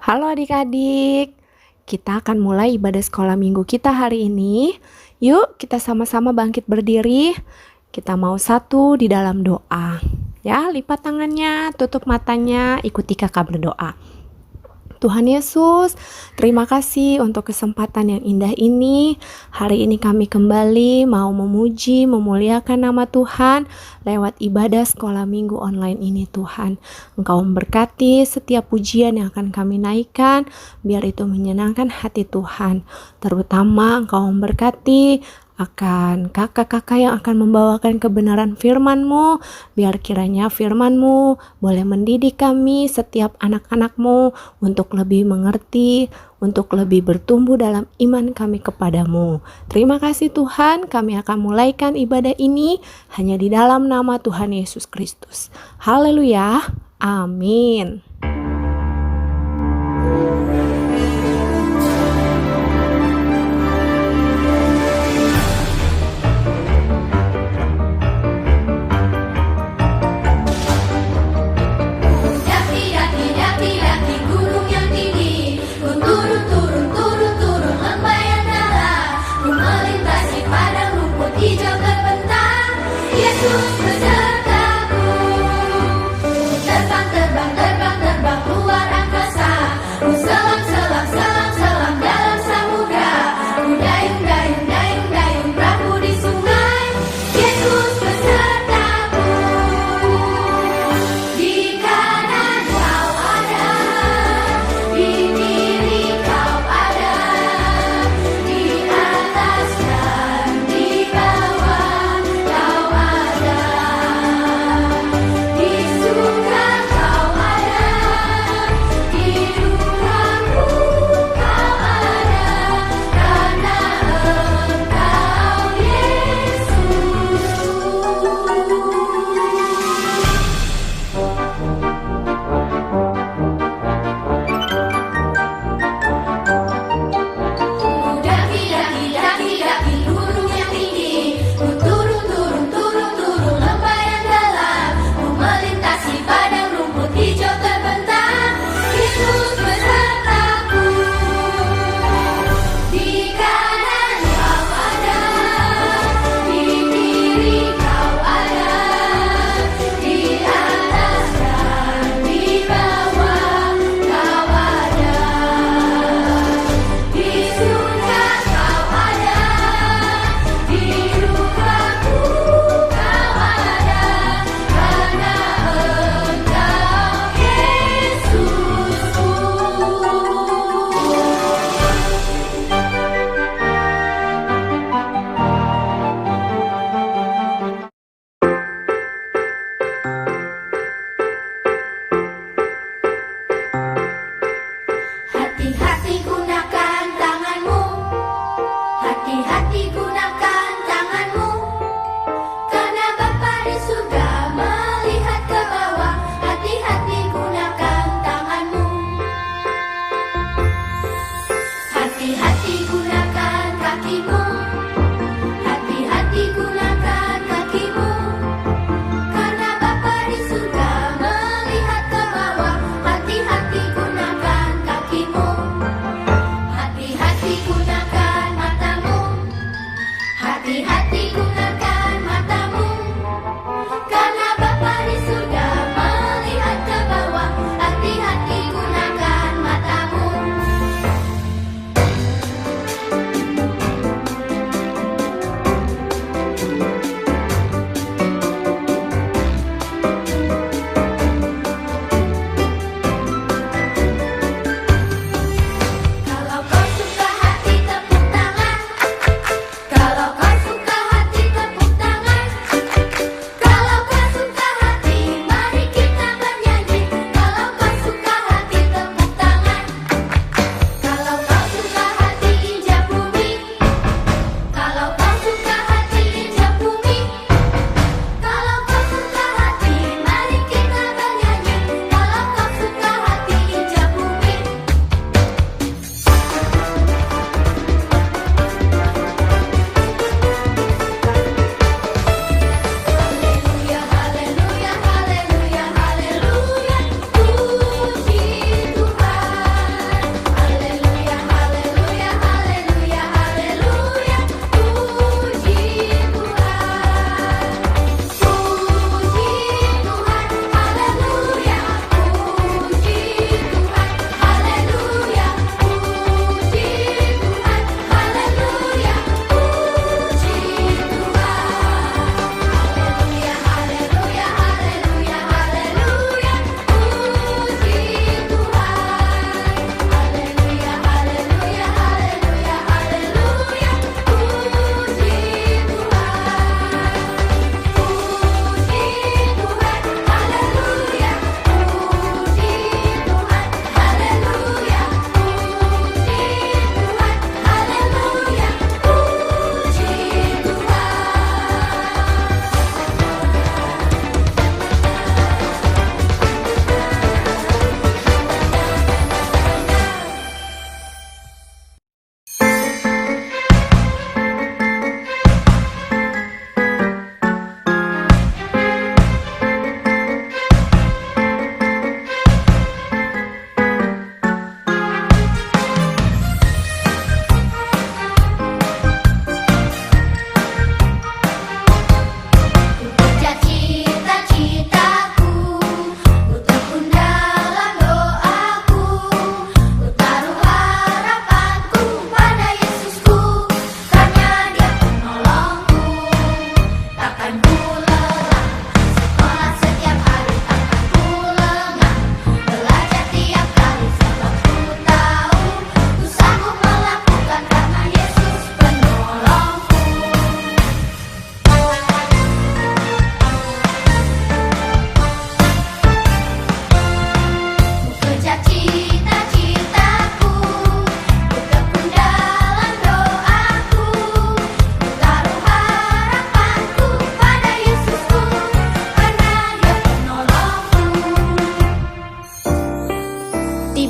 Halo adik-adik, kita akan mulai ibadah sekolah minggu kita hari ini. Yuk kita sama-sama bangkit berdiri. Kita mau satu di dalam doa. Ya, lipat tangannya, tutup matanya, ikuti kakak berdoa. Tuhan Yesus, terima kasih untuk kesempatan yang indah ini. Hari ini kami kembali mau memuji, memuliakan nama Tuhan lewat ibadah sekolah minggu online ini Tuhan. Engkau memberkati setiap pujian yang akan kami naikkan, biar itu menyenangkan hati Tuhan. Terutama Engkau memberkati akan kakak-kakak yang akan membawakan kebenaran firman-Mu, biar kiranya firman-Mu boleh mendidik kami setiap anak-anak-Mu untuk lebih mengerti, untuk lebih bertumbuh dalam iman kami kepadamu. Terima kasih Tuhan, kami akan mulaikan ibadah ini hanya di dalam nama Tuhan Yesus Kristus. Haleluya, amin. Yesus besertaku, terbang, terbang, terbang, terbang.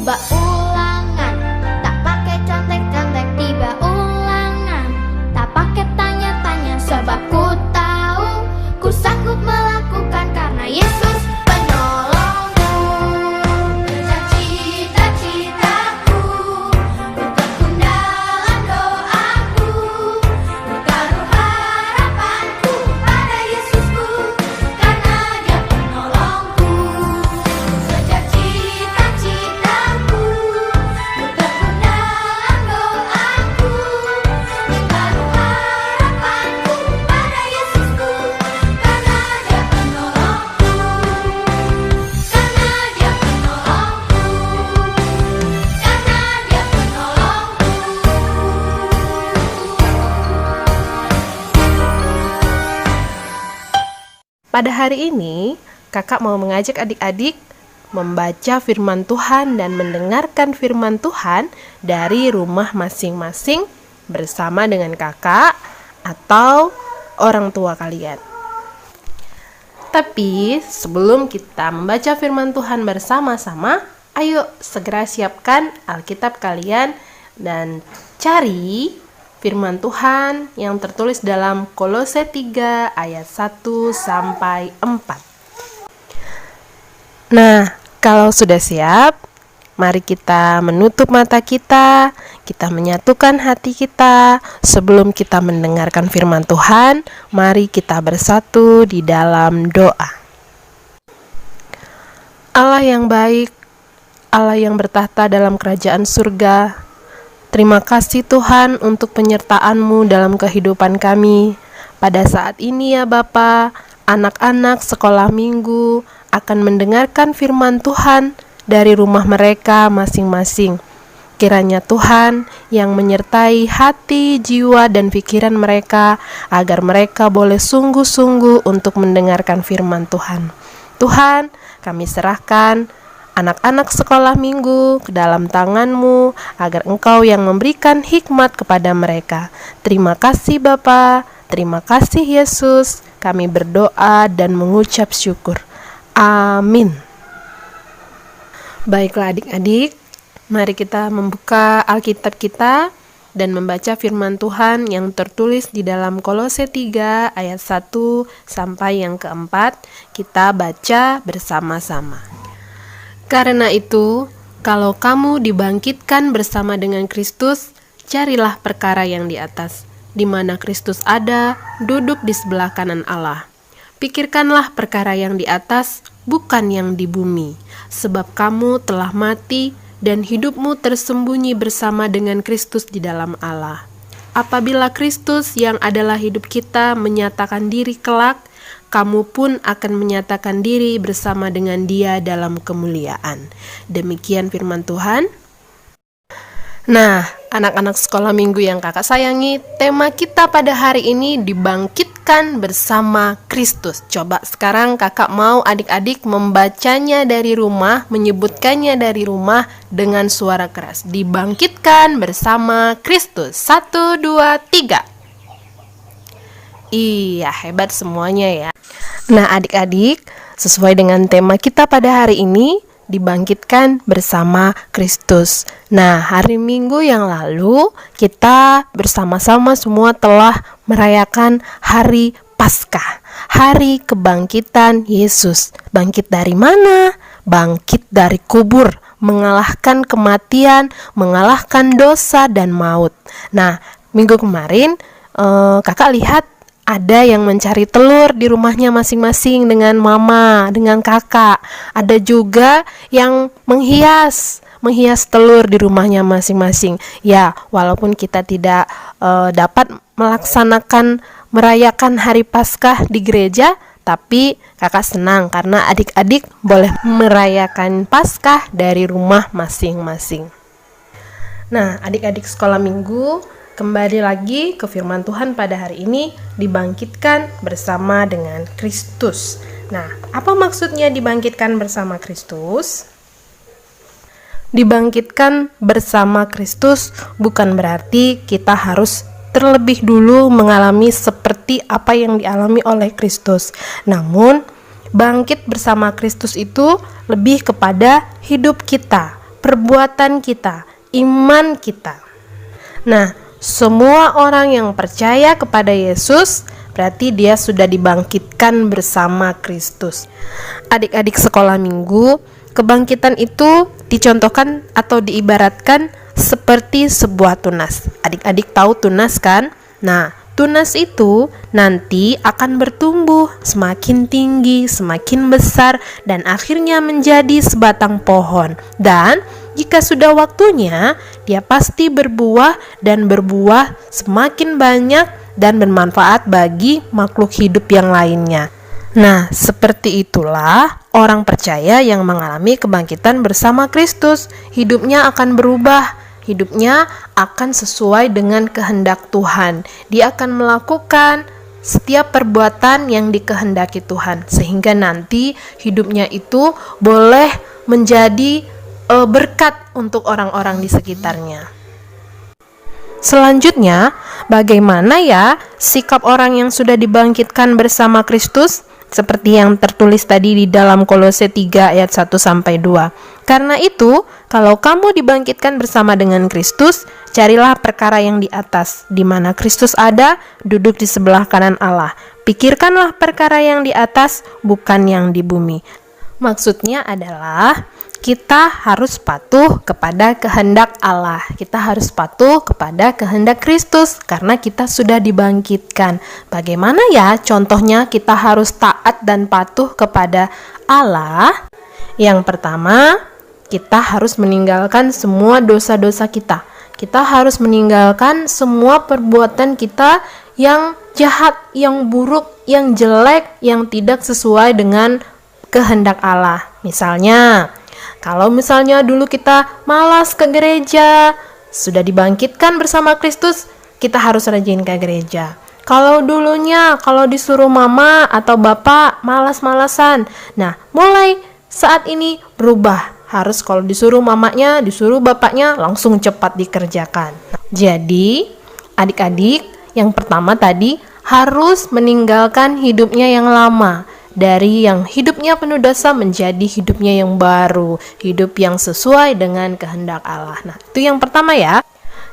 Tiba ulangan, tak pakai contek-contek. Tiba ulangan, tak pakai tanya-tanya. Sebab ku tahu, ku sanggup melakukan karena Yesus penolongku. Kejar cita-citaku, ku tekun dalam doaku, ku taruh harapanku pada Yesusku, karena Dia penolongku. Kejar cita-citaku, ku tekun dalam doaku, ku taruh harapanku pada Yesusku, karena Dia penolongku, karena Dia penolongku, karena Dia penolongku. Pada hari ini, kakak mau mengajak adik-adik membaca firman Tuhan dan mendengarkan firman Tuhan dari rumah masing-masing bersama dengan kakak atau orang tua kalian. Tapi sebelum kita membaca firman Tuhan bersama-sama, ayo segera siapkan Alkitab kalian dan cari firman Tuhan yang tertulis dalam Kolose 3 ayat 1 sampai 4. Nah, kalau sudah siap, mari kita menutup mata kita menyatukan hati kita. Sebelum kita mendengarkan firman Tuhan, mari kita bersatu di dalam doa. Allah yang baik, Allah yang bertahta dalam kerajaan surga, terima kasih Tuhan untuk penyertaan-Mu dalam kehidupan kami. Pada saat ini ya Bapa, anak-anak sekolah minggu akan mendengarkan firman Tuhan dari rumah mereka masing-masing. Kiranya Tuhan yang menyertai hati, jiwa, dan pikiran mereka agar mereka boleh sungguh-sungguh untuk mendengarkan firman Tuhan. Tuhan, kami serahkan anak-anak sekolah minggu ke dalam tangan-Mu agar Engkau yang memberikan hikmat kepada mereka. Terima kasih Bapa, terima kasih Yesus. Kami berdoa dan mengucap syukur. Amin. Baiklah adik-adik, mari kita membuka Alkitab kita dan membaca firman Tuhan yang tertulis di dalam Kolose 3 ayat 1 sampai yang keempat. Kita baca bersama-sama. Karena itu, kalau kamu dibangkitkan bersama dengan Kristus, carilah perkara yang di atas, di mana Kristus ada, duduk di sebelah kanan Allah. Pikirkanlah perkara yang di atas, bukan yang di bumi, sebab kamu telah mati dan hidupmu tersembunyi bersama dengan Kristus di dalam Allah. Apabila Kristus yang adalah hidup kita menyatakan diri kelak, kamu pun akan menyatakan diri bersama dengan Dia dalam kemuliaan. Demikian firman Tuhan. Nah, anak-anak sekolah minggu yang kakak sayangi, tema kita pada hari ini dibangkitkan bersama Kristus. Coba sekarang kakak mau adik-adik membacanya dari rumah, menyebutkannya dari rumah dengan suara keras. Dibangkitkan bersama Kristus. 1, 2, 3. Iya, hebat semuanya ya. Nah adik-adik, sesuai dengan tema kita pada hari ini, dibangkitkan bersama Kristus. Nah, hari Minggu yang lalu kita bersama-sama semua telah merayakan hari Paskah, hari kebangkitan Yesus. Bangkit dari mana? Bangkit dari kubur, mengalahkan kematian, mengalahkan dosa dan maut. Nah, minggu kemarin kakak lihat ada yang mencari telur di rumahnya masing-masing dengan mama, dengan kakak. Ada juga yang menghias telur di rumahnya masing-masing. Ya, walaupun kita tidak dapat merayakan hari Paskah di gereja, tapi kakak senang karena adik-adik boleh merayakan Paskah dari rumah masing-masing. Nah, adik-adik sekolah minggu, kembali lagi ke firman Tuhan pada hari ini, dibangkitkan bersama dengan Kristus. Nah, apa maksudnya dibangkitkan bersama Kristus? Dibangkitkan bersama Kristus bukan berarti kita harus terlebih dulu mengalami seperti apa yang dialami oleh Kristus. Namun, bangkit bersama Kristus itu lebih kepada hidup kita, perbuatan kita, iman kita. Nah, semua orang yang percaya kepada Yesus berarti dia sudah dibangkitkan bersama Kristus. Adik-adik sekolah minggu, kebangkitan itu dicontohkan atau diibaratkan seperti sebuah tunas. Adik-adik tahu tunas kan? Nah, tunas itu nanti akan bertumbuh semakin tinggi, semakin besar, dan akhirnya menjadi sebatang pohon. Dan jika sudah waktunya, dia pasti berbuah dan berbuah semakin banyak dan bermanfaat bagi makhluk hidup yang lainnya. Nah, seperti itulah orang percaya yang mengalami kebangkitan bersama Kristus. Hidupnya akan berubah, hidupnya akan sesuai dengan kehendak Tuhan. Dia akan melakukan setiap perbuatan yang dikehendaki Tuhan, sehingga nanti hidupnya itu boleh menjadi berkat untuk orang-orang di sekitarnya. Selanjutnya, bagaimana ya sikap orang yang sudah dibangkitkan bersama Kristus? Seperti yang tertulis tadi di dalam Kolose 3 ayat 1-2. Karena itu, kalau kamu dibangkitkan bersama dengan Kristus, carilah perkara yang di atas, di mana Kristus ada, duduk di sebelah kanan Allah. Pikirkanlah perkara yang di atas, bukan yang di bumi. Maksudnya adalah kita harus patuh kepada kehendak Allah. Kita harus patuh kepada kehendak Kristus karena kita sudah dibangkitkan. Bagaimana ya contohnya kita harus taat dan patuh kepada Allah? Yang pertama, kita harus meninggalkan semua dosa-dosa kita. Kita harus meninggalkan semua perbuatan kita yang jahat, yang buruk, yang jelek, yang tidak sesuai dengan kehendak Allah. Kalau misalnya dulu kita malas ke gereja, sudah dibangkitkan bersama Kristus, kita harus rajin ke gereja. Kalau dulunya, kalau disuruh mama atau bapak malas-malasan, nah mulai saat ini berubah. Harus kalau disuruh mamanya, disuruh bapaknya, langsung cepat dikerjakan. Jadi, adik-adik, yang pertama tadi harus meninggalkan hidupnya yang lama. Dari yang hidupnya penuh dosa menjadi hidupnya yang baru, hidup yang sesuai dengan kehendak Allah. Nah, itu yang pertama ya.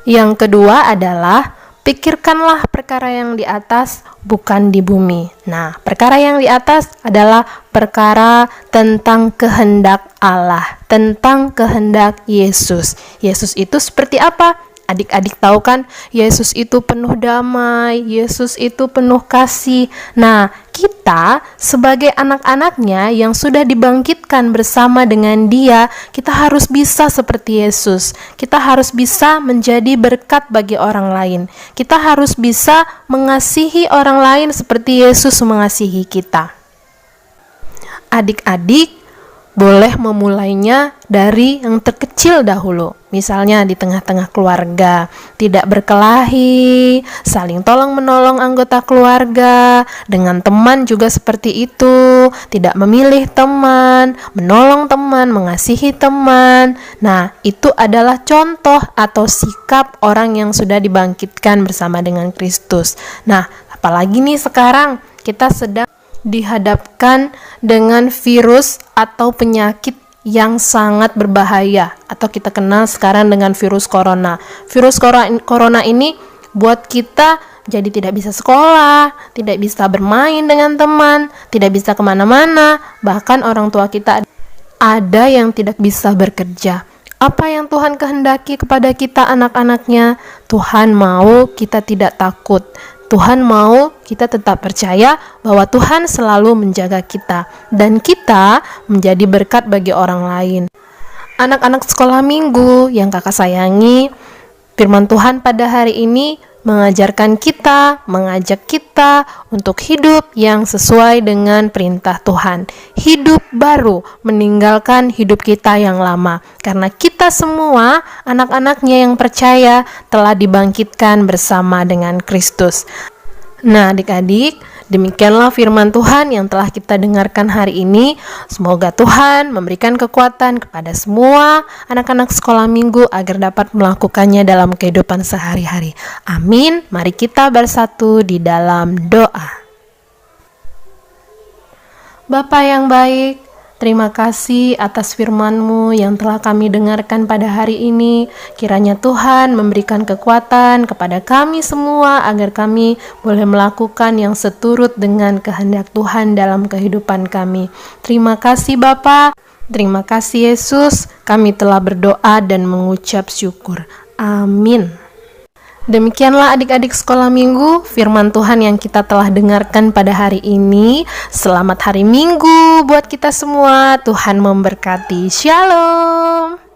Yang kedua adalah pikirkanlah perkara yang di atas, bukan di bumi. Nah, perkara yang di atas adalah perkara tentang kehendak Allah, tentang kehendak Yesus. Yesus itu seperti apa? Adik-adik tahu kan, Yesus itu penuh damai, Yesus itu penuh kasih. Nah, kita sebagai anak-anaknya yang sudah dibangkitkan bersama dengan Dia, kita harus bisa seperti Yesus. Kita harus bisa menjadi berkat bagi orang lain. Kita harus bisa mengasihi orang lain seperti Yesus mengasihi kita. Adik-adik boleh memulainya dari yang terkecil dahulu. Misalnya di tengah-tengah keluarga, tidak berkelahi, saling tolong-menolong anggota keluarga. Dengan teman juga seperti itu, tidak memilih teman, menolong teman, mengasihi teman. Nah, itu adalah contoh atau sikap orang yang sudah dibangkitkan bersama dengan Kristus. Nah, apalagi nih sekarang kita sedang dihadapkan dengan virus atau penyakit yang sangat berbahaya atau kita kenal sekarang dengan virus corona. Virus corona ini buat kita jadi tidak bisa sekolah, tidak bisa bermain dengan teman, tidak bisa kemana-mana, bahkan orang tua kita ada yang tidak bisa bekerja. Apa yang Tuhan kehendaki kepada kita anak-anaknya? Tuhan mau kita tidak takut. Tuhan mau kita tetap percaya bahwa Tuhan selalu menjaga kita dan kita menjadi berkat bagi orang lain. Anak-anak sekolah minggu yang kakak sayangi, firman Tuhan pada hari ini mengajarkan kita, mengajak kita untuk hidup yang sesuai dengan perintah Tuhan. Hidup baru, meninggalkan hidup kita yang lama. Karena kita semua, anak-anaknya yang percaya, telah dibangkitkan bersama dengan Kristus. Nah, adik-adik, demikianlah firman Tuhan yang telah kita dengarkan hari ini. Semoga Tuhan memberikan kekuatan kepada semua anak-anak sekolah minggu agar dapat melakukannya dalam kehidupan sehari-hari. Amin. Mari kita bersatu di dalam doa. Bapa yang baik, Terima kasih atas firman-Mu yang telah kami dengarkan pada hari ini. Kiranya Tuhan memberikan kekuatan kepada kami semua agar kami boleh melakukan yang seturut dengan kehendak Tuhan dalam kehidupan kami. Terima kasih Bapa. Terima kasih Yesus. Kami telah berdoa dan mengucap syukur. Amin. Demikianlah adik-adik sekolah minggu, firman Tuhan yang kita telah dengarkan pada hari ini. Selamat hari Minggu buat kita semua. Tuhan memberkati. Shalom.